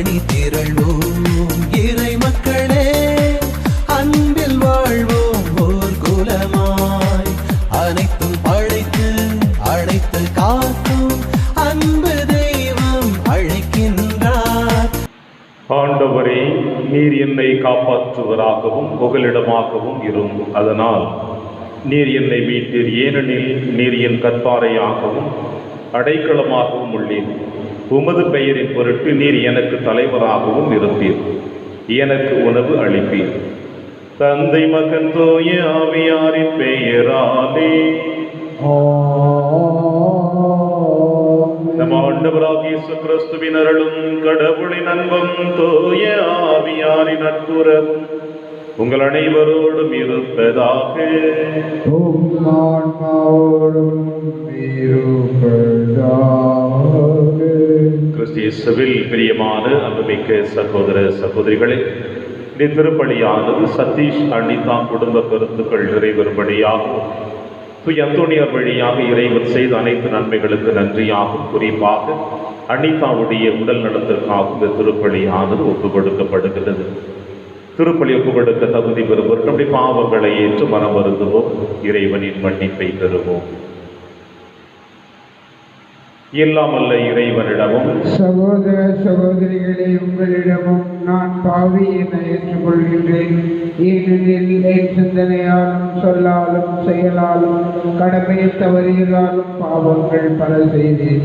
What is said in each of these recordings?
அணி திரள்வோம் இறை மக்களே, அன்பில் வாழ்வோம் ஓர் குலமாய். அனைத்தும் படைத்து அழைத்து காக்கும் அன்பு தெய்வம் அழைக்கின்றார். ஆண்டவரே, நீர் என்னை காப்பாற்றுவராகவும் புகலிடமாகவும் இரும். அதனால் நீர் என்னை மீட்டீர். ஏனெனில் நீர் என் கற்பாரையாகவும் அடைக்கலமாகவும் உள்ளீர். உமது பெயரின் பொருட்டு நீர் எனக்கு தலைவராகவும் இருப்பீர். எனக்கு உணவு அளிப்பீர். தந்தை மகன் தூய ஆவியாரின் பெயராலே. நம் ஆண்டவராகிய இயேசு கிறிஸ்துவின் அருளும் கடவுளின் அன்பும் தூய ஆவியாரின் நட்புறவும் உங்கள் அனைவரோடும் இருப்பதாக. கிறிஸ்து இயேசுவில் பிரியமான அன்புமிக்க சகோதர சகோதரிகளே, இந்த திருப்பலியானது சதீஷ் அனிதா குடும்ப கருத்துக்கள் நிறைவேறும்படியாகும். தூய அந்தோணியார் வழியாக இறைவன் செய்த அனைத்து நன்மைகளுக்கு நன்றியாகும். குறிப்பாக அனிதாவுடைய உடல் நலத்திற்காக இந்த திருப்பலியானது ஒப்புக் கொடுக்கப்படுகிறது. திருப்பலி ஒப்புக் கொடுக்க தகுதி பெறுவோர் நம்முடைய பாவங்களை ஏற்று மனம் வருந்துவோம், இறைவனின் மன்னிப்பை பெறுவோம். எல்லாம் அல்ல இறைவனிடமும் சகோதர சகோதரிகளே, உங்களிடமும் நான் பாவி என ஏற்றுக்கொள்கின்றேன். ஏனெனில் என் சிந்தனையாலும் சொல்லாலும் செயலாலும் கடமையை தவறியதாலும் பாவங்கள் பல செய்தேன்.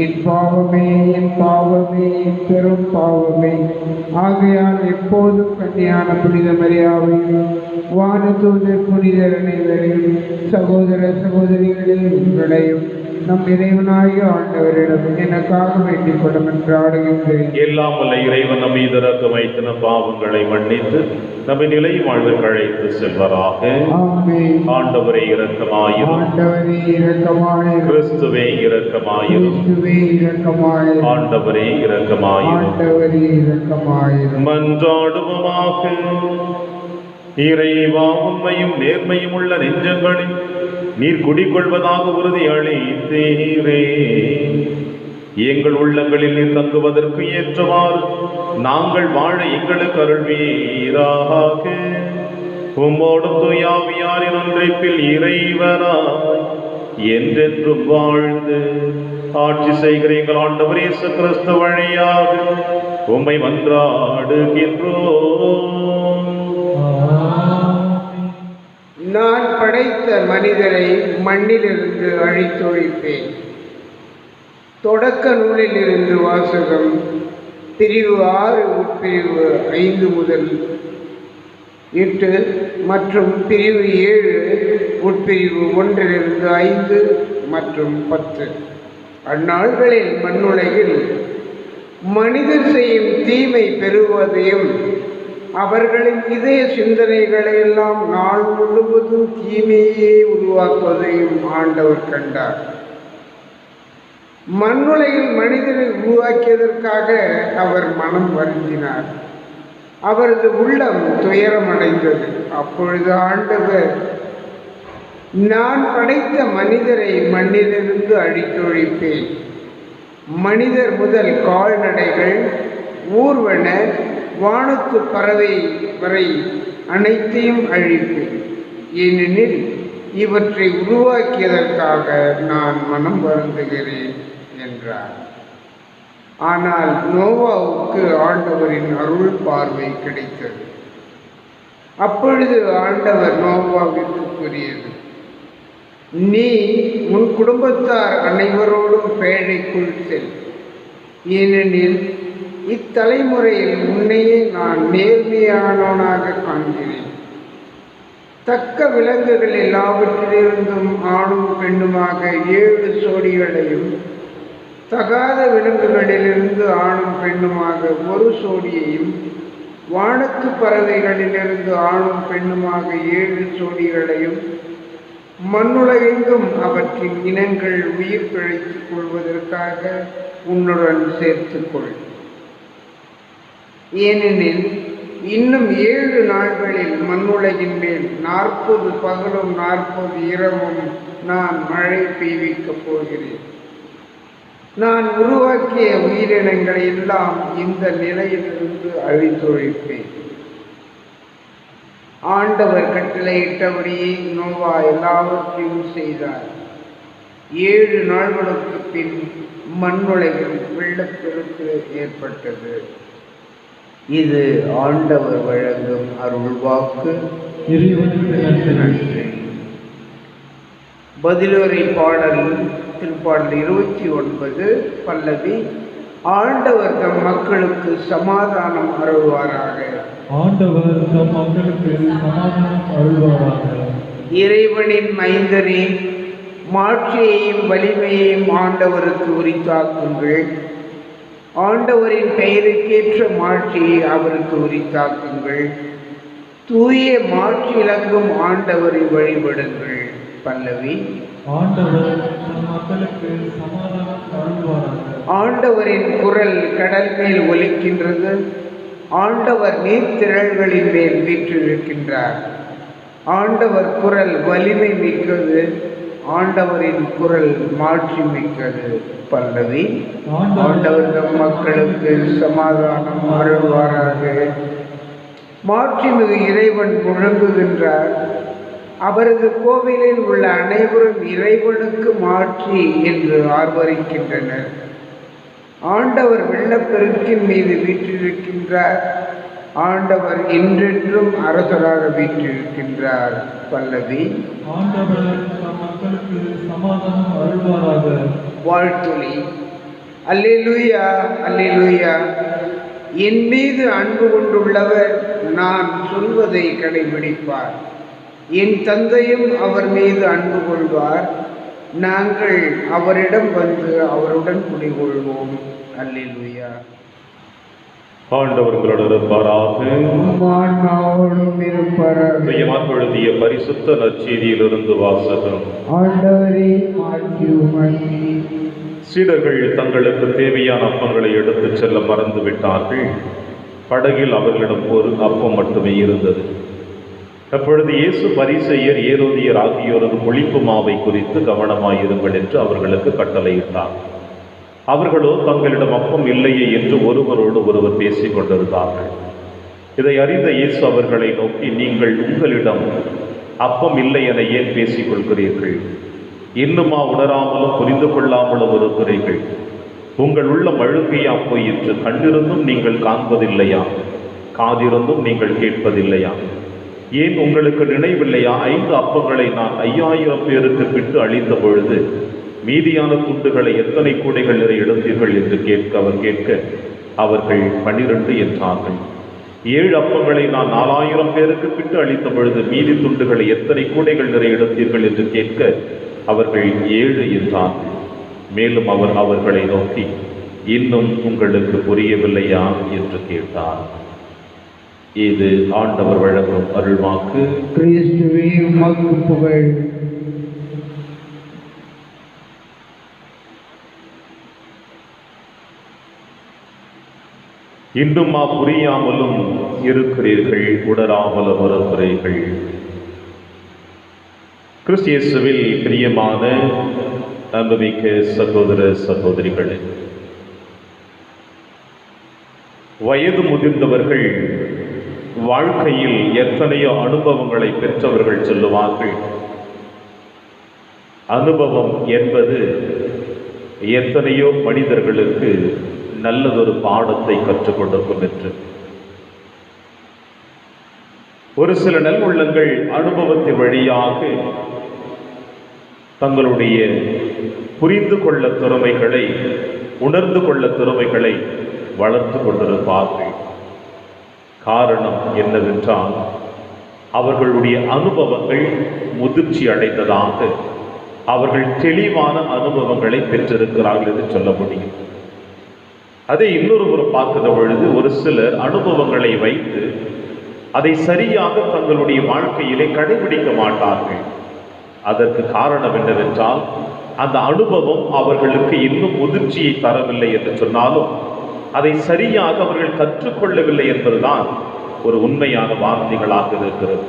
என் பாவமே என் பாவமே என் பெரும் பாவமே. ஆகையால் எப்போதும் கன்னியான புனித மரியாவையும் வானதூதர் புனிதர் அனைவரையும் சகோதர சகோதரிகளே உங்களையும் நம் இறைவனாகிய ஆண்டவரிடம் எனக்காக வேண்டிக் கொள்ளும் என்று ஆடுகின்றேன். எல்லாம் வல்ல இறைவன் நம் மீது இரக்கம் வைத்து நம் பாவங்களை மன்னித்து நம்மை நிலை வாழ்வுக்கு அழைத்து செல்வராக. ஆண்டவரே இரக்கமாயிரும். ஆண்டவரே இரக்கமாயிரும். கிறிஸ்துவே இரக்கமாயிரும். கிறிஸ்துவே இரக்கமாயிரும். ஆண்டவரே இரக்கமாயிரும். ஆண்டவரே இரக்கமாயிரும். மன்றாடுவோமாக. இறைவா, உண்மையும் நேர்மையும் உள்ள நெஞ்சங்களில் நீர் குடிக்கொள்வதாக உறுதி அளித்தீரே. எங்கள் உள்ளங்களில் நீர் தங்குவதற்கு ஏற்றவாறு நாங்கள் வாழ எங்களுக்கு அருள்வீராக. உம்மோடும் தூய ஆவியாரின் ஒன்றைப்பில் இறைவனாய் என்றென்றும் வாழ்ந்து ஆட்சி செய்கிற எங்கள் ஆண்டவர் இயேசு கிறிஸ்து வழியாக உம்மை மன்றாடுகின்றோம். நான் படைத்த மனிதரை மண்ணிலிருந்து அழித்தொழிப்பேன். தொடக்க நூலிலிருந்து வாசகம். பிரிவு 6 உட்பிரிவு 5 முதல் 8 மற்றும் பிரிவு 7 உட்பிரிவு 1 5 மற்றும் 10. அந்நாள்களில் மண்ணுலகில் மனிதர் செய்யும் தீமை பெறுவதையும் அவர்களின் இதய சிந்தனைகளை எல்லாம் நாள் முழுவதும் தீமையே உருவாக்குவதையும் ஆண்டவர் கண்டார். மண்ணுலகில் மனிதனை உருவாக்கியதற்காக அவர் மனம் வருந்தினார். அவரது உள்ளம் துயரமடைந்தது. அப்பொழுது ஆண்டவர், நான் படைத்த மனிதரை மண்ணிலிருந்து அழித்தொழிப்பேன். மனிதர் முதல் கால்நடைகள், ஊர்வன, வானத்து பறவை வரை அனைத்தையும் அழிப்பேன். ஏனெனில் இவற்றை உருவாக்கியதற்காக நான் மனம் வருந்துகிறேன் என்றார். ஆனால் நோவாவுக்கு ஆண்டவரின் அருள் பார்வை கிடைத்தது. அப்பொழுது ஆண்டவர் நோவாவிற்கு கூறியது, நீ உன் குடும்பத்தார் அனைவரோடும் பேழைக்குள் செல். ஏனெனில் இத்தலைமுறையில் உன்னையே நான் நேர்மையானவனாக காண்கிறேன். தக்க விலங்குகள் எல்லாவற்றிலிருந்தும் ஆணும் பெண்ணுமாக 7 சோடிகளையும், தகாத விலங்குகளிலிருந்து ஆணும் பெண்ணுமாக 1 சோடியையும், வானத்து பறவைகளிலிருந்து ஆணும் பெண்ணுமாக 7 சோடிகளையும், மண்ணுலகெங்கும் அவற்றின் இனங்கள் உயிர் பிழைத்துக் கொள்வதற்காக உன்னுடன் சேர்த்துக்கொள். ஏனெனில் இன்னும் 7 நாள்களில் மண்ணுலகின் மேல் 40 பகலும் 40 இரவும் நான் மழை பெய்விக்கப் போகிறேன். நான் உருவாக்கிய உயிரினங்களை எல்லாம் இந்த நிலையிலிருந்து அழித்தொழிப்பேன். ஆண்டவர் கட்டளையிட்டபடியே நோவா எல்லாவற்றையும் செய்தார். 7 நாள்களுக்கு பின் மண்ணுலகில் வெள்ளப்பெருக்கு ஏற்பட்டது. இது ஆண்டவர் வழங்கும் அருள்வாக்கு. நன்றி. பதிலுரை பாடல் திருப்பாடல் 29 பல்லவி. ஆண்டவர் தம் மக்களுக்கு சமாதானம் அருள்வாராக. ஆண்டவர் தம் மக்களுக்கு சமாதானம் அருள்வாராக. இறைவனின் மைந்தரே, மாட்சியையும் வலிமையையும் ஆண்டவருக்கு உரித்தாக்குங்கள். ஆண்டவரின் பெயருக்கேற்ற மாட்சியை அவருக்கு உரித்தாக்குங்கள். தூய மாட்சி இலங்கும் ஆண்டவரை வழிபடுங்கள். பல்லவி. ஆண்டவர் தம் மக்களுக்கு சமாதானம் அருள்வாராக. ஆண்டவரின் குரல் கடல் மேல் ஒலிக்கின்றது. ஆண்டவர் நீர்த்திரள்களின் மேல் வீற்றிருக்கின்றார். ஆண்டவர் குரல் வலிமை மிக்கது. ஆண்டவரின் குரல் மாட்சி மிக்கது. பல்லவி. ஆண்டவர் தம் மக்களுக்கு சமாதானம் அருள்வாராக. மாட்சிமிகு இறைவன் முழங்குகின்றார். அவரது கோவிலில் உள்ள அனைவரும் இறைவனுக்கு மாட்சி என்று ஆர்ப்பரிக்கின்றனர். ஆண்டவர் வெள்ளப்பெருக்கின் மீது வீற்றிருக்கின்றார். ஆண்டவர் என்றென்றும் அரசராக வீற்றிருக்கின்றார். பல்லவி. ஆண்டவர் தம் மக்களுக்கு சமாதானம் அருள்வாராக. வாழ்த்துளி. அல்லேலூயா, அல்லேலூயா. என் மீது அன்பு கொண்டுள்ளவர் நான் சொல்வதை கடைபிடிப்பார். என் தந்தையும் அவர் மீது அன்பு கொள்வார். நாங்கள் அவரிடம் வந்து அவருடன் குடிகொள்வோம். அல்லேலூயா. ஆண்டவர்களோடு இருப்பாராக. ஆன்மாவோடும் இருப்பாராக. எழுதிய பரிசுத்த நற்செய்தியிலிருந்து வாசகம். ஆண்டவரே, மாட்சி உமக்கே. சீடர்கள் தங்களுக்கு தேவையான அப்பங்களை எடுத்துச் செல்ல மறந்து விட்டார்கள். படகில் அவர்களிடம் ஒரு அப்பம் மட்டுமே இருந்தது. அப்பொழுது இயேசு பரிசேயர், ஏரோதியர் ஆகியோரது புளிப்பு மாவை குறித்து கவனமாயிருங்கள் என்று அவர்களுக்கு கட்டளையிட்டார். அவர்களோ தங்களிடம் அப்பம் இல்லையே என்று ஒருவரோடு ஒருவர் பேசிக் கொண்டிருந்தார்கள். இதை அறிந்த இயேசு அவர்களை நோக்கி, நீங்கள் உங்களிடம் அப்பம் இல்லை என ஏன் பேசிக் கொள்கிறீர்கள்? இன்னுமா உணராமலும் புரிந்து கொள்ளாமலும் இருக்கிறீர்கள்? உங்கள் உள்ளம் அழுகையா போயிற்று. கண்டிருந்தும் நீங்கள் காண்பதில்லையா? காதிருந்தும் நீங்கள் கேட்பதில்லையா? ஏன் உங்களுக்கு நினைவில்லையா? 5 அப்பங்களை நான் 5000 பேருக்கு பிட்டு அளித்த பொழுது மீதியான துண்டுகளை எத்தனை கூடைகள் நிறைய எடுத்தீர்கள் என்று அவர் கேட்க அவர்கள் 12 என்றார்கள். 7 அப்பங்களை நான் 4000 பேருக்கு பிட்டு அளித்த பொழுது மீதி துண்டுகளை எத்தனை கூடைகள் நிறைய எடுத்தீர்கள் என்று கேட்க அவர்கள் 7 என்றார்கள். மேலும் அவர் அவர்களை நோக்கி, இன்னும் உங்களுக்கு புரியவில்லையா என்று கேட்டார். இது ஆண்டவர் வழங்கும் அருள்வாக்கு. கிறிஸ்துவே, உமக்கு புகழ். இன்னுமா புரியாமலும் இருக்கிறீர்கள், உணராமலும் இருக்கிறீர்கள். கிறிஸ்து இயேசுவில் பிரியமான அன்புமிக்க சகோதர சகோதரிகளே, வயது முதிர்ந்தவர்கள் வாழ்க்கையில் எத்தனையோ அனுபவங்களை பெற்றவர்கள் சொல்லுவார்கள். அனுபவம் என்பது எத்தனையோ மனிதர்களுக்கு நல்லதொரு பாடத்தை கற்றுக் கொடுக்கும் என்று. ஒரு சில நல் உள்ளங்கள் அனுபவத்தின் வழியாக தங்களுடைய புரிந்து கொள்ள திறமைகளை, உணர்ந்து கொள்ள திறமைகளை வளர்த்து கொண்டிருப்பார்கள். காரணம் என்னவென்றால் அவர்களுடைய அனுபவங்கள் முதிர்ச்சி அடைந்ததாக, அவர்கள் தெளிவான அனுபவங்களை பெற்றிருக்கிறார்கள் என்று சொல்ல முடியும். அதை இன்னொரு பார்க்கிற பொழுது ஒரு சிலர் அனுபவங்களை வைத்து அதை சரியாக தங்களுடைய வாழ்க்கையிலே கடைபிடிக்க மாட்டார்கள். அதற்கு காரணம் என்னவென்றால் அந்த அனுபவம் அவர்களுக்கு இன்னும் முதிர்ச்சியை தரவில்லை என்று சொன்னாலும் அதை சரியாக அவர்கள் கற்றுக்கொள்ளவில்லை என்பதுதான் ஒரு உண்மையான வார்த்தைகளாக இருக்கிறது.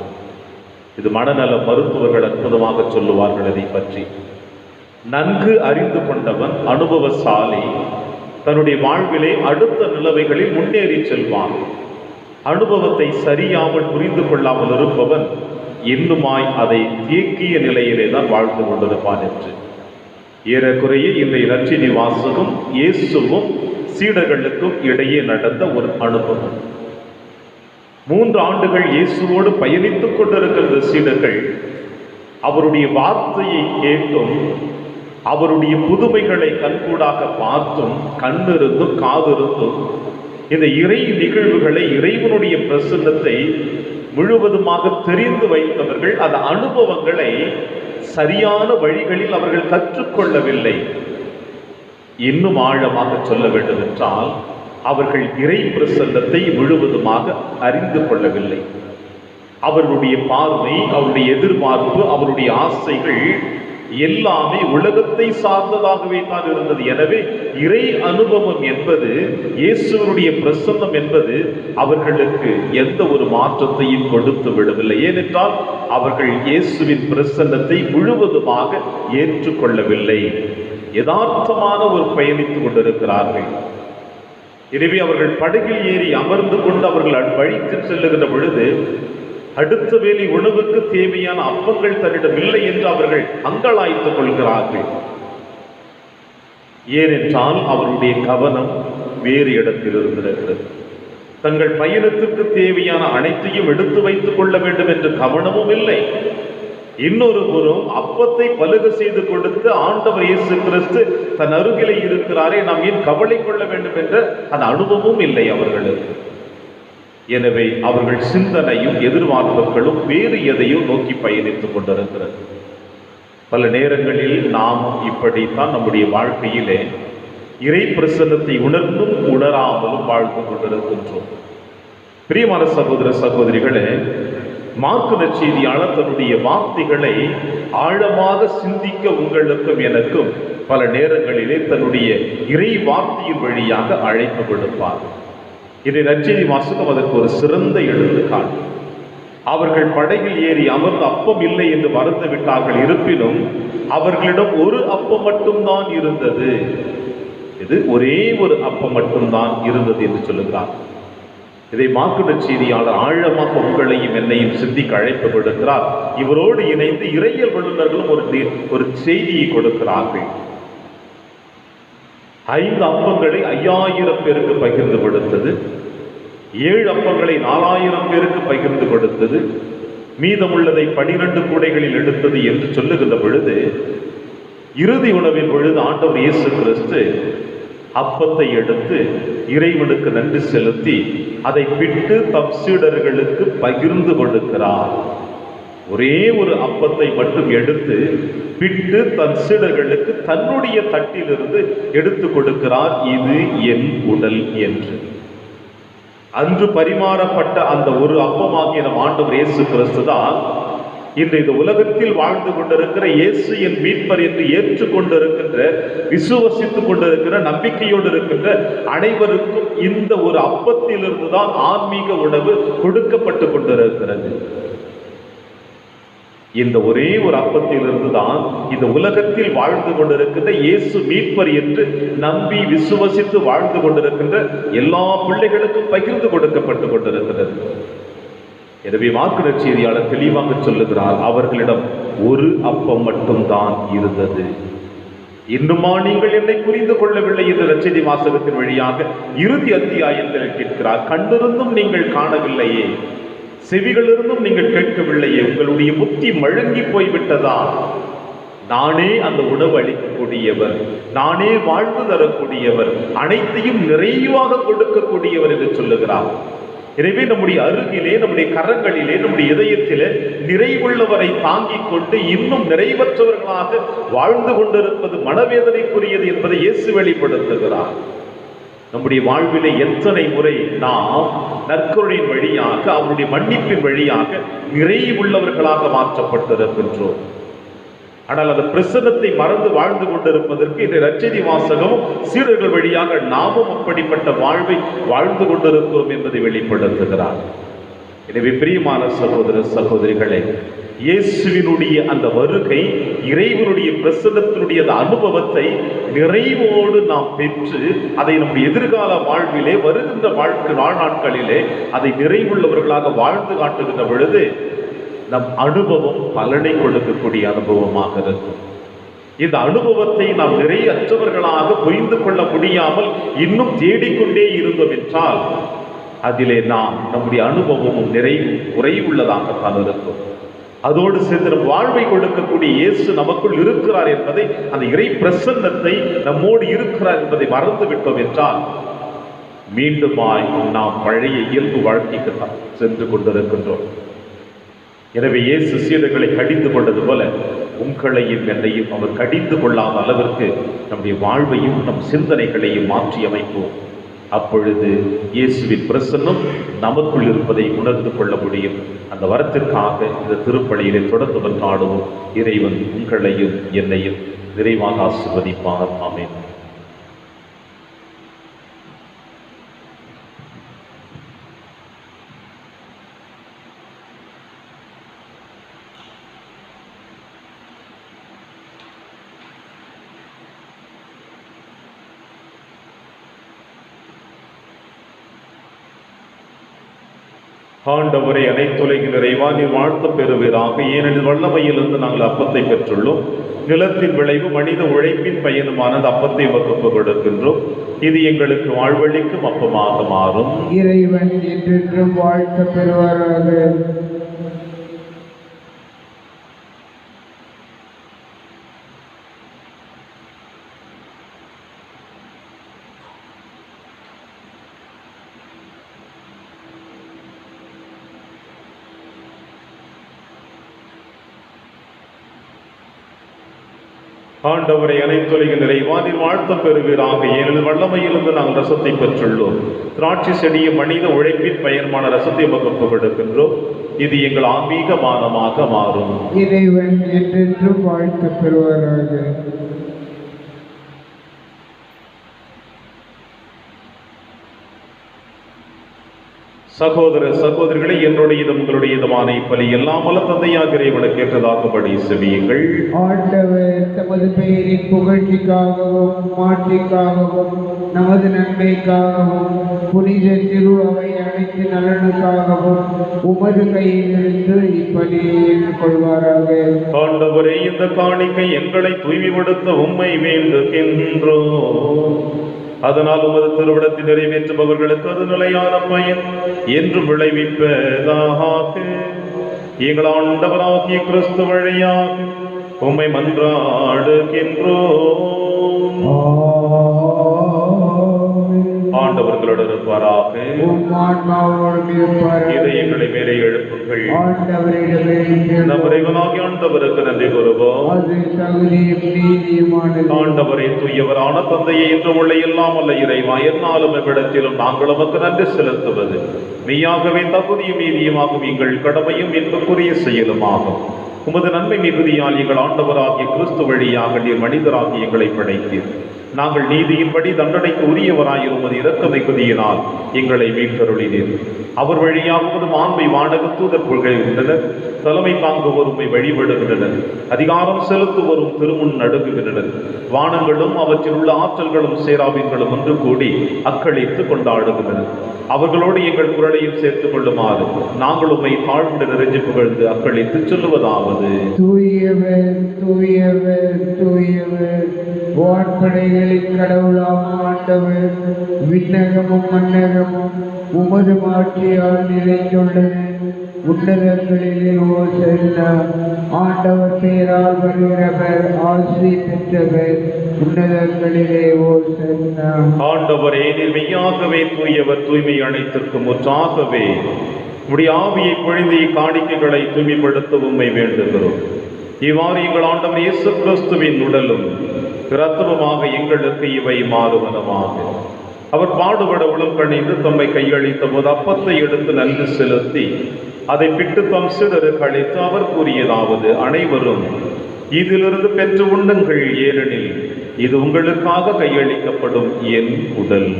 இது மனநல மருத்துவர்கள் அற்புதமாக சொல்லுவார்கள். இதை பற்றி நன்கு அறிந்து கொண்டவன், அனுபவசாலி, தன்னுடைய வாழ்விலே அடுத்த நிலைமைகளில் முன்னேறி செல்வான். அனுபவத்தை சரியாமல் புரிந்து கொள்ளாமல் இருப்பவன் இன்னுமாய் அதை தேக்கிய நிலையிலே தான் வாழ்ந்து கொண்டிருப்பான் என்று. ஏறக்குறைய இன்றைய நற்செய்தி வாசகம் இயேசுவும் சீடர்களுக்கும் இடையே நடந்த ஒரு அனுபவம். 3 ஆண்டுகள் இயேசுவோடு பயணித்துக் கொண்டிருக்கின்ற சீடர்கள் அவருடைய வார்த்தையை கேட்டும் அவருடைய புதுமைகளை கண்கூடாக பார்த்தும் கண்ணிருந்தும் காதிருந்தும் இந்த இறை நிகழ்வுகளை, இறைவனுடைய பிரசன்னத்தை முழுவதுமாக தெரிந்து வைத்தவர்கள் அந்த அனுபவங்களை சரியான வழிகளில் அவர்கள் கற்றுக்கொள்ளவில்லை. இன்னும் ஆழமாக சொல்ல வேண்டும் என்றால் அவர்கள் இறை பிரசன்னத்தை முழுவதுமாக அறிந்து கொள்ளவில்லை. அவர்களுடைய பார்வை, அவருடைய எதிர்பார்ப்பு, அவருடைய ஆசைகள் எல்லாமே உலகத்தை சார்ந்ததாகவே தான் இருந்தது. எனவே இறை அனுபவம் என்பது, இயேசுவனுடைய பிரசன்னம் என்பது அவர்களுக்கு எந்த ஒரு மாற்றத்தையும் கொடுத்து விடவில்லை. ஏனென்றால் அவர்கள் இயேசுவின் பிரசன்னத்தை முழுவதுமாக ஏற்றுக்கொள்ளவில்லை. யதார்த்தமான ஒரு பயணித்துக் கொண்டிருக்கிறார்கள். எனவே அவர்கள் படகில் ஏறி அமர்ந்து கொண்டு அவர்கள் வழிக்கு செல்லுகின்ற பொழுது அடுத்த வேளை உணவுக்கு தேவையான அப்பங்கள் தன்னிடம் இல்லை என்று அவர்கள் அங்கலாய்த்துக் கொள்கிறார்கள். ஏனென்றால் அவருடைய கவனம் வேறு இடத்தில் இருந்திருக்கிறது. தங்கள் பயணத்திற்கு தேவையான அனைத்தையும் எடுத்து வைத்துக் கொள்ள வேண்டும் என்ற கவனமும் இல்லை. இன்னொரு புறம் அப்பத்தை பலுக செய்து கொடுத்து ஆண்டவர் இயேசு கிறிஸ்து தன் அருகிலே இருக்கிறாரே, நாம் ஏன் கவலை கொள்ள வேண்டும் என்ற அந்த அனுபவமும் இல்லை அவர்களுக்கு. எனவே அவர்கள் சிந்தனையும் எதிர்பார்ப்புகளும் வேறு எதையும் நோக்கி பயணித்துக் கொண்டிருக்கிறது. பல நேரங்களில் நாம் இப்படித்தான் நம்முடைய வாழ்க்கையிலே இறை பிரசன்னத்தை உணர்ந்தும் உணராமலும் வாழ்ந்து கொண்டிருக்கின்றோம். பிரியமான சகோதர சகோதரிகளே, மார்க்கு நற்செய்தியாளர் தன்னுடைய வார்த்தைகளை ஆழமாக சிந்திக்க உங்களுக்கும் எனக்கும் பல நேரங்களிலே தன்னுடைய இறை வார்த்தையின் வழியாக அழைப்பு கொடுப்பார். இதை நற்செய்தி வாசகம் அதற்கு ஒரு சிறந்த எடுத்துக்காட்டு. அவர்கள் படகில் ஏறி அமர்ந்து அப்பம் இல்லை என்று மறந்து விட்டார்கள். இருப்பினும் அவர்களிடம் ஒரு அப்பம் மட்டும்தான் இருந்தது. இது ஒரே ஒரு அப்பம் மட்டும்தான் இருந்தது என்று சொல்லுகிறார். இதை மார்க்கு நற்செய்தியாளர் ஆழமாக உங்களையும் என்னையும் சிந்திக்க அழைப்பு கொடுக்கிறார். இவரோடு இணைந்து இறையியல் வல்லுநர்களும் ஒரு செய்தியை கொடுக்கிறார்கள். 5 அப்பங்களை 5000 பேருக்கு பகிர்ந்து கொடுத்தது, 7 அப்பங்களை 4000 பேருக்கு பகிர்ந்து கொடுத்தது, மீதமுள்ளதை 12 கூடைகளில் எடுத்தது என்று சொல்லுகின்ற பொழுது, இறுதி உணவின் பொழுது ஆண்டவர் இயேசு கிறிஸ்து அப்பத்தை எடுத்து இறைவனுக்கு நன்றி செலுத்தி அதை பிட்டு தம் சீடர்களுக்கு பகிர்ந்து கொடுக்கிறார். ஒரே ஒரு அப்பத்தை மட்டும் எடுத்து பிட்டு தன் சீடர்களுக்கு தன்னுடைய தட்டிலிருந்து எடுத்து கொடுக்கிறார். இது என் உடல் என்று. அன்று பரிமாறப்பட்ட அந்த ஒரு அப்பமாகிய நம் ஆண்டவர் இயேசு கிறிஸ்து தான் இன்று இந்த உலகத்தில் வாழ்ந்து கொண்டிருக்கிற இயேசு என் மீட்பர் என்று ஏற்றுக்கொண்டிருக்கின்ற, விசுவசித்துக் கொண்டிருக்கிற, நம்பிக்கையோடு இருக்கின்ற அனைவருக்கும் இந்த ஒரு அப்பத்திலிருந்து தான் ஆன்மீக உணவு கொடுக்கப்பட்டு கொண்டிருக்கிறது. இந்த ஒரே ஒரு அப்பத்திலிருந்து தான் இந்த உலகத்தில் வாழ்ந்து கொண்டிருக்கின்ற இயேசு மீட்பர் என்று நம்பி விசுவசித்து வாழ்ந்து கொண்டிருக்கின்ற எல்லா பிள்ளைகளுக்கும் பகிர்ந்து கொடுக்கப்பட்டு கொண்டிருக்கிறது. எனவே மார்க்கு நற்செய்தியாளர் தெளிவாக சொல்லுகிறார், அவர்களிடம் ஒரு அப்பம் மட்டும்தான் இருந்தது. இன்னுமா நீங்கள் என்னை புரிந்து கொள்ளவில்லை என்று நற்செய்தி வாசகத்தின் வழியாக இறுதி அத்தியாயத்தில் கேட்கிறார். கண்டிருந்தும் நீங்கள் காணவில்லையே, செவிகளிருந்தும் நீங்கள் கேட்கவில்லையே, உங்களுடைய புத்தி மழுங்கி போய்விட்டதா? நானே அந்த உணவு அளிக்கக்கூடியவர், நானே வாழ்வு தரக்கூடியவர், அனைத்தையும் நிறைவாக கொடுக்கக்கூடியவர் என்று சொல்லுகிறார். எனவே நம்முடைய அருகிலே, நம்முடைய கரங்களிலே, நம்முடைய இதயத்திலே நிறைவுள்ளவரை தாங்கிக் கொண்டு இன்னும் நிறைவற்றவர்களாக வாழ்ந்து கொண்டிருப்பது மனவேதனைக்குரியது என்பதை இயேசு வெளிப்படுத்துகிறார். நம்முடைய வாழ்விலே எத்தனை முறை நாம் நற்கருணையின் வழியாக, அவருடைய மன்னிப்பின் வழியாக நிறைவுள்ளவர்களாக மாற்றப்பட்டிருக்கின்றோம். ஆனால் அந்த பிரசன்னத்தை மறந்து வாழ்ந்து கொண்டிருப்பதற்கு இந்த நற்செய்தி வாசகம் சீடர்கள் வழியாக நாமும் அப்படிப்பட்ட வாழ்வை வாழ்ந்து கொண்டிருக்கிறோம் என்பதை வெளிப்படுத்துகிறார். எனவே பிரியமான சகோதர சகோதரிகளே, இயேசுவினுடைய அந்த வருகை, இறைவனுடைய பிரசன்னத்தினுடைய அந்த அனுபவத்தை நிறைவோடு நாம் பெற்று அதை நம்முடைய எதிர்கால வாழ்விலே, வருகின்ற வாழ்நாட்களிலே அதை நிறைவுள்ளவர்களாக வாழ்ந்து காட்டுகின்ற பொழுது நம் அனுபவம் பலனை கொடுக்கக்கூடிய அனுபவமாக இருக்கும். இந்த அனுபவத்தை நாம் நிறையற்றவர்களாக புரிந்து கொள்ள முடியாமல் இன்னும் தேடிக்கொண்டே இருந்தோம் என்றால் அதிலே நாம் நம்முடைய அனுபவமும் குறைவுள்ளதாகத்தான் இருக்கும். அதோடு சேர்ந்து நம் வாழ்வை கொடுக்கக்கூடிய இயேசு நமக்குள் இருக்கிறார் என்பதை, அந்த இறை பிரசன்னத்தை நம்மோடு இருக்கிறார் என்பதை மறந்து விட்டோம் என்றால் மீண்டுமாய் நாம் பழைய இயல்பு வாழ்க்கைக்கு சென்று கொண்டிருக்கின்றோம். எனவே இயேசு சீடர்களை கடிந்து கொண்டது போல உங்களையும் என்னையும் அவர் கடிந்து கொள்ளாத அளவிற்கு நம்முடைய வாழ்வையும் நம் சிந்தனைகளையும் மாற்றி அமைப்போம். அப்பொழுது இயேசுவின் பிரசன்னம் நமக்குள் இருப்பதை உணர்ந்து கொள்ள முடியும். அந்த வரத்திற்காக இந்த திருப்பலியிலே தொடர்ந்து கொண்டாடுவோம். இறைவன் உங்களையும் என்னையும் நிறைவாக ஆசீர்வதிப்பார். ஆமென். ஆண்டவரை அனைத்துலகின் இறைவா, நீர் வாழ்த்து பெறுவீராக. ஏனெனில் வல்லமையிலிருந்து நாங்கள் அப்பத்தை பெற்றுள்ளோம். நிலத்தின் விளைவு மனித உழைப்பின் பயனுமானது அப்பத்தை வகுப்பு கொடுக்கின்றோம். இது எங்களுக்கு வாழ்வழிக்கும் அப்பமாக மாறும். இறைவன் என்றென்றும் வாழ்த்து பெறுவாராக. ஆண்டவரை அனைத்துலகின் இறைவா, நீர் வாழ்த்து பெறுவீராக. ஏனெனில் வல்லமையிலிருந்து நாங்கள் ரசத்தை பெற்றுள்ளோம். திராட்சை செடியும் மனித உழைப்பின் பயன்மான ரசத்தை வகுப்பு கொடுக்கின்றோம். இது எங்கள் ஆன்மீக மானமாக மாறும். இறைவன் என்றென்றும் வாழ்த்து பெறுவாராக. சகோதர சகோதரிகளை, என்னுடையதும் உங்களுடையதுமான இப்பலி எல்லாம் வல்ல தந்தையாக இறைவனுக்கு ஏற்றதாகும்படி செவியுங்கள். ஆண்டவர் தமது பெயரின் புகழ்ச்சிக்காகவும் மாட்சிக்காகவும் நமது நன்மைக்காகவும் புனித திரு அவை அனைத்து நலனுக்காகவும் உமது கையிலிருந்து இப்பலியை ஏற்றுக்கொள்வாராக. ஆண்டவரே, இந்த காணிக்கை எங்களை தூய்மைப்படுத்த உம்மை வேண்டுகின்றோம். அதனால் உமது திருவிடத்தை நிறைவேற்றுபவர்களுக்கு அது நிலையான பயன் என்றும் விளைவிப்பதாக எங்கள் ஆண்டவராகிய கிறிஸ்து வழியாக உம்மை மன்றாடுகின்றோம். ஆண்டவர்களோடு இருப்பாராக. இதயங்களை மேலே எழுப்புங்கள். நம் இறைவனாகிய ஆண்டவருக்கு நன்றி கூறுவோம். ஆண்டவரே, தூயவரான தந்தையை என்று உள்ள எல்லாம் அல்ல இறைவா, என்னாலும் எவ்விடத்திலும் நாங்கள் உமக்கு நன்றி செலுத்துவது மெய்யாகவே தகுதியும் நீதியுமாகும் எங்கள் கடமையும் என்பதற்குரிய செயலுமாகும். உமது நன்மை மிகுதியால் எங்கள் ஆண்டவராகிய கிறிஸ்து வழியாக நீர் மனிதராகி எங்களை படைத்தீர். நாங்கள் நீதியின்படி தண்டனைக்கு உரியவராய் உமது இரக்க மிகுதியினால் எங்களை மீட்டருளினீர். அவர் வழியாக உமது மாண்பை வானக தூதர் கொள்கின்றனர். தலைமை தாங்குவோர் உம்மை வழிபடுகின்றனர். அதிகாரம் செலுத்துவோரும் திருமுன் நடுங்குகின்றனர். வானங்களும் அவற்றில் உள்ள ஆற்றல்களும் சேராபீன்களும் ஒன்று கூடி அக்களித்து கொண்டாடுகின்றனர். அவர்களோடு எங்கள் குரலையும் சேர்த்துக் கொள்ளுமாறு நாங்கள் உம்மை தாழ்ந்து நிறைஞ்சு புகழ்ந்து அக்களித்து சொல்லுவதாவது: தூயவர் தூயவர் தூயவர், வான்படைகளின் கடவுளாம் ஆண்டவர். விண்ணகமும் மன்னகமும் உமது மாட்சியால் நிறைந்துள்ளன. உன்னதங்களிலே ஓசன்னா. ஆண்டவர் பெயரால் வருகிறவர் ஆசி பெற்றவர். உன்னதங்களிலே ஓசன்னா. ஆண்டவரே, நீர் மெய்யாகவே தூயவர், தூய்மை அனைத்திற்கும் முற்றாகவே உடைய ஆவியை பொழிந்து காணிக்கைகளை தூய்மைப்படுத்த உம்மை வேண்டுகிறோம். இவ்வாறு எங்கள் ஆண்டவர் இயேசு கிறிஸ்துவின் உடலும் இரத்தமுமாக எங்களுக்கு இவை மாறுவனமாக. அவர் பாடுபட உளம் கணிந்து தம்மை கையளித்த போது அப்பத்தை எடுத்து நன்றி செலுத்தி அதை பிட்டு தம் சீடருக்கு அளித்து அவர் கூறியதாவது: அனைவரும் இதிலிருந்து பெற்று உண்ணுங்கள், ஏனெனில் இது உங்களுக்காக கையளிக்கப்படும் என் உடல்.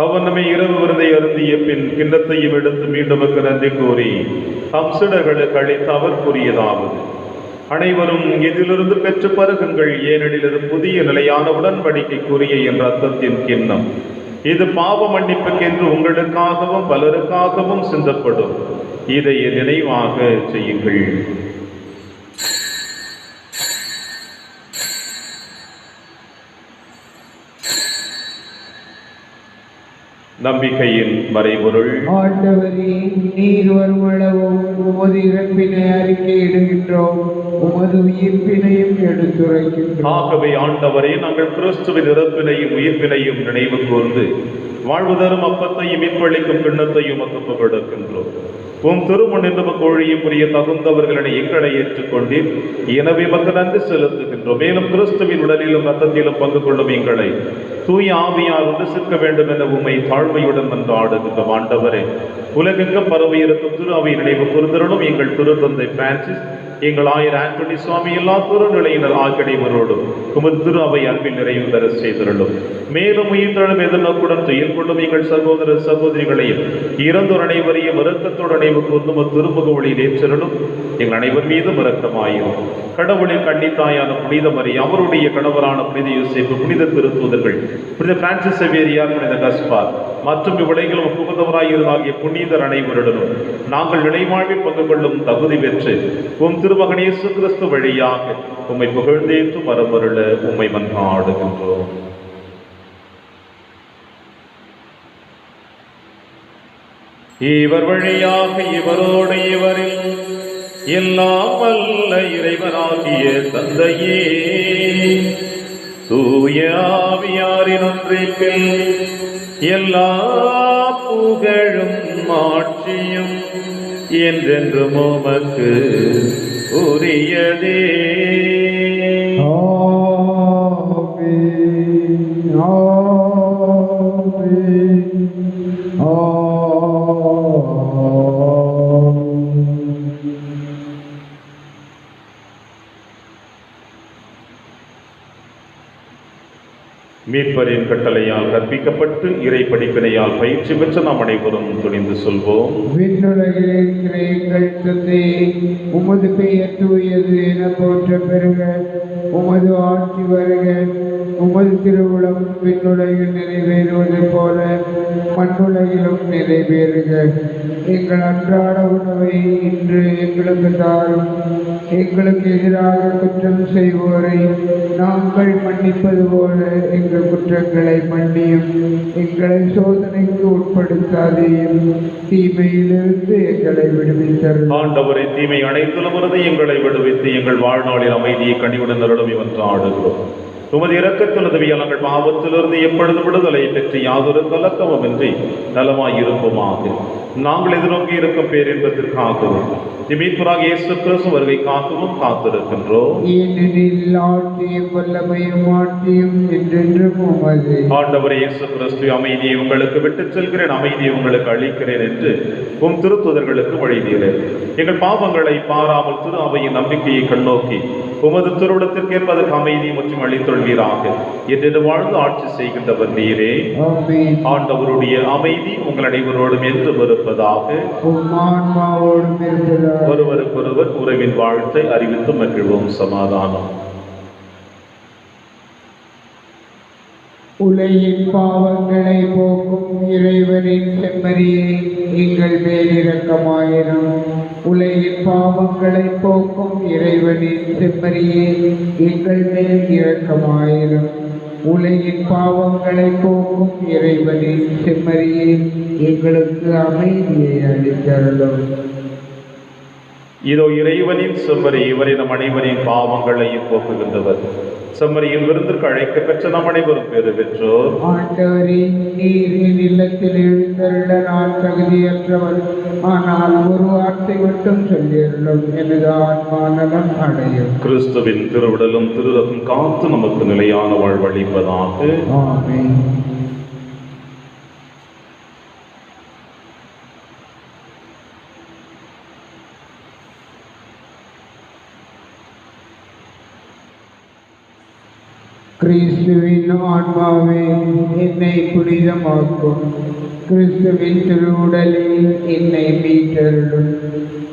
அவர் நம்மை இரவு விருந்தை அருந்திய பின் கிண்ணத்தையும் எடுத்து மீண்டும் நன்றி கூறி தம் சீடர்களுக்கு அளித்து அவர் கூறியதாவது: அனைவரும் இதிலிருந்து பெற்று பருகுங்கள், ஏனெனில் இது புதிய நிலையான உடன்படிக்கைக்குரிய என் ரத்தத்தின் கிண்ணம். இது பாவ மன்னிப்புக்கென்று உங்களுக்காகவும் பலருக்காகவும் சிந்தப்படும். இதை நினைவாக செய்யுங்கள். நம்பிக்கையின் மறைபொருள். ஆண்டவரே, நீர் வருமளவும் உமது இறப்பினை அறிக்கையிடுகின்றோம், உமது உயிர்ப்பினையும் எடுத்துரைக்கின்றோம். ஆகவே ஆண்டவரே, நாங்கள் கிறிஸ்துவின் இறப்பினையும் உயிர்ப்பினையும் நினைவு கூர்ந்து வாழ்வு தரும் அப்பத்தையும் மீட்பளிக்கும் கிண்ணத்தையும் ஒப்புக்கொடுக்கின்றோம். உம் திருமுன் என்று கோழியும் புரிய தகுந்தவர்களை எங்களை ஏற்றுக்கொண்டீர். எனவே மக்கள் நன்றி செலுத்துகின்றோம். மேலும் கிறிஸ்துவின் உடலிலும் ரத்தத்திலும் பங்கு கொள்ளும் எங்களை தூய ஆவியார் ஒன்று சேர்க்க வேண்டும் என உம்மை தாழ்மையுடன் மன்றாடுகின்றோம். ஆண்டவரே, உலகெங்கும் பரவி இருக்கும் திரு அவை நினைவு கூர்ந்தருளும். எங்கள் திருத்தந்தை பிரான்சிஸ், எங்கள் ஆயர் ஆண்டனி சுவாமி, எல்லா துறநிலையினர் ஆக்கிடைவரோடும் உமது திரு அவை அன்பில் நிறைவு தர செய்தருளும். மேலும் உயிர்த்தெழும் எதிர்நோக்குடன் துயில் கொள்ளும் எங்கள் சகோதர சகோதரிகளையும் இறந்தோர் அனைவரையும் இரக்கத்தோடு நினைவு கூர்ந்து திருமுக ஒளியில் ஏற்றருளும். எங்கள் அனைவர் மீதும் இரக்கமாயும். கடவுளின் கன்னித்தாயான புனித மரி, அவருடைய கணவரான புனித யோசேப்பு, புனித திருத்தூதர்கள், புனித பிரான்சிஸ் சேவியரியார், புனித கஸ்பார் மற்றும் இவ்வுலகிலும் புகுந்தவராயிருந்தாகிய புனிதர் அனைவருடனும் நாங்கள் நிலைவாழ்வில் பங்கு கொள்ளும் தகுதி பெற்று உம் திருமகன் இயேசு கிறிஸ்து வழியாக உம்மை புகழ்ந்தேற்று மரமருள உம்மை மன்றாடுகின்றோம். இவர் வழியாக இவரோடு இவரில் எல்லாம் வல்ல இறைவனாகிய தந்தையே, தூய ஆவியாரின் ஒன்றிப்பில் எல்லா புகழும் மாட்சியும் என்றென்றும் உமக்கு உரியதே. மீட்பரின் கட்டளையால் கற்பிக்கப்பட்டு இறை படிப்பினையால் பயிற்சி பெற்ற நாம் அனைவரும் துணிந்து சொல்வோம். விண்ணுலகில் இருக்கிற எங்கள் தந்தையே, உமது பெயர் தூயது என போற்ற பெறுக. உமது ஆட்சி வருக. உமது திருவுளம் விண்ணுலகில் நிறைவேறுவது போல மண்ணுலகிலும் நிறைவேறுக. எங்கள் அன்றாட உணவை இன்று எங்களுக்கு தாரும். எங்களுக்கு எதிராக குற்றம் செய்வோரை நாங்கள் மன்னிப்பது போல எங்கள் குற்றங்களை மன்னியும். எங்களை சோதனைக்கு உட்படுத்தாதையும், தீமையிலிருந்து எங்களை விடுவித்தருளும். ஆண்டவரை, தீமை அனைத்திலுமிருந்து எங்களை விடுவித்து எங்கள் வாழ்நாளில் அமைதியை கனிவுடன் அருளும் ஆடுகிறோம். உமது இரக்கத்தில் உதவியால் நாங்கள் பாவத்திலிருந்து எப்பொழுது விடுதலை பெற்று யாதொரு கலக்கமும் இன்றி நலமாயிருப்போமாக. நாங்கள் எதிர்நோக்கி இருக்கும் பேரின்பத்திற்காகவும் மீட்பராக இயேசு கிறிஸ்து வருகைக்காகவும் காத்திருக்கின்றோம். ஏனெனில் ஆட்சியும் வல்லமையும் ஆட்சியும் என்றென்றும் உமதே. ஆண்டவர் இயேசு கிறிஸ்து, அமைதியை உங்களுக்கு விட்டுச் செல்கிறேன், அமைதியை உங்களுக்கு அளிக்கிறேன் என்று உம் திருத்தூதர்களுக்கு வழிதீரேன். எங்கள் பாவங்களை பாராமல் திரு அவையின் நம்பிக்கையை கண்ணோக்கி உமது திருவிடத்திற்கேற்பதற்கு அமைதியை மற்றும் அளித்தொள்வீராக. என்று வாழ்ந்து ஆட்சி செய்கின்றவர் நீரே. ஆண்டவருடைய அமைதி உங்கள் அனைவரோடும் என்று இருப்பதாக. ஒருவருக்கொருவர் உறவின் வாழ்த்தை அறிவித்து மகிழ்வோம். சமாதானம். உலகின் பாவங்களை போக்கும் இறைவனின் செம்மறியே, எங்கள் மேல் இரக்கமாயிரும். உலகின் பாவங்களை போக்கும் இறைவனின் செம்மறியே, எங்கள் மேல் இரக்கமாயிரும். உலகின் பாவங்களை போக்கும் இறைவனின் செம்மறியே, எங்களுக்கு அமைதியை அளித்தருளும். இதோ இறைவனின் செம்மறி, இவரை நம் அனைவரின் பாவங்களையும் போக்குகின்றவர். செம்மறியின் விருந்திற்கு அழைக்க பெற்ற நம் அனைவரும் பேறு பெற்றோர். ஆண்டவரே, நீர் என் இல்லத்தில் எழுந்தருள நான் தகுதியற்றவர். ஆனால் ஒரு வார்த்தை மட்டும் சொல்லியருளும், எனது ஆன்மா நலம் அடையும். கிறிஸ்துவின் திருவுடலும் திருரத்தும் காத்து நமக்கு நிலையான வாழ்வளிப்பதாக. ஆமென். கிறிஸ்துவின் ஆன்மாவே என்னை புனிதமாக்கும். கிறிஸ்துவின் திருவுடலில் என்னை மீட்டருளும்.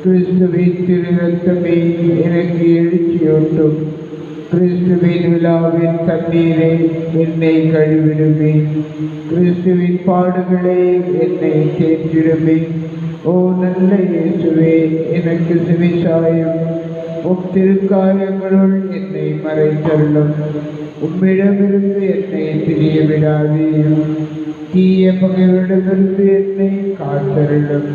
கிறிஸ்துவின் திரு ரத்தமே எனக்கு எழுச்சியூட்டும். கிறிஸ்துவின் விழாவின் தண்ணீரை என்னை கழுவிடுமே. கிறிஸ்துவின் பாடுகளை என்னை தேற்றிடுமே. ஓ நல்ல இயேசுவே, எனக்கு செவிசாயும். உம் திருக்காயங்களுள் என்னை மறைத்தருளும். உம்மிடமிருந்து என்னை பிரிய விடாதேயும். தீய பகைவரிடமிருந்து என்னை காத்தருளும்.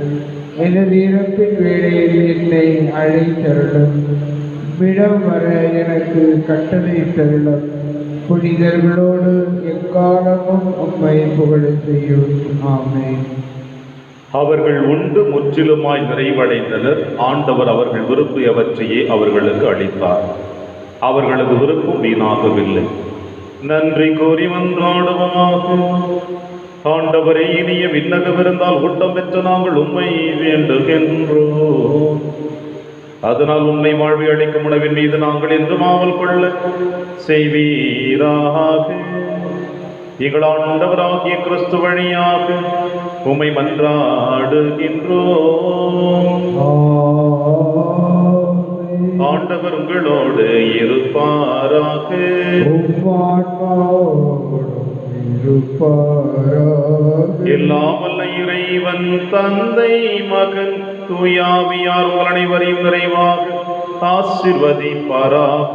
எனது இறப்பின் வேளையில் என்னை அழைத்தருளும். உம்மிடம் வர எனக்கு கட்டளையிட்டருளும். புனிதர்களோடு எக்காலமும் உம்மை புகழ செய்யும். ஆமென். அவர்கள் உண்டு முற்றிலுமாய் நிறைவடைந்தனர். ஆண்டவர் அவர்கள் விரும்பியவற்றையே அவர்களுக்கு அளித்தார். அவர்களது விருப்பம் வீணாகவில்லை. நன்றி கூறி மன்றாடுவோமாக. ஆண்டவரே, இனிய விண்ணகமிருந்தால் ஊட்டம் பெற்ற நாங்கள் உம்மை வேண்டுகின்றோம். அதனால் உண்மை வாழ்வை அளிக்கும் உணவின் மீது நாங்கள் என்றும் ஆவல் கொள்ள செய்வீராக. எங்கள் ஆண்டவராகிய கிறிஸ்து வழியாக உம்மை மன்றாடுகின்றோம். ஆண்டவர் உங்களோடு இருப்பாராக. எல்லாம் வல்ல இறைவன் தந்தை, மகன், தூயாவியார் உங்கள் அனைவரையும் நிறைவாக ஆசீர்வதிப்பாராக.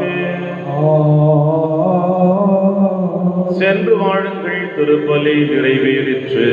சென்று வாழுங்கள், திருப்பலி நிறைவேறிற்று.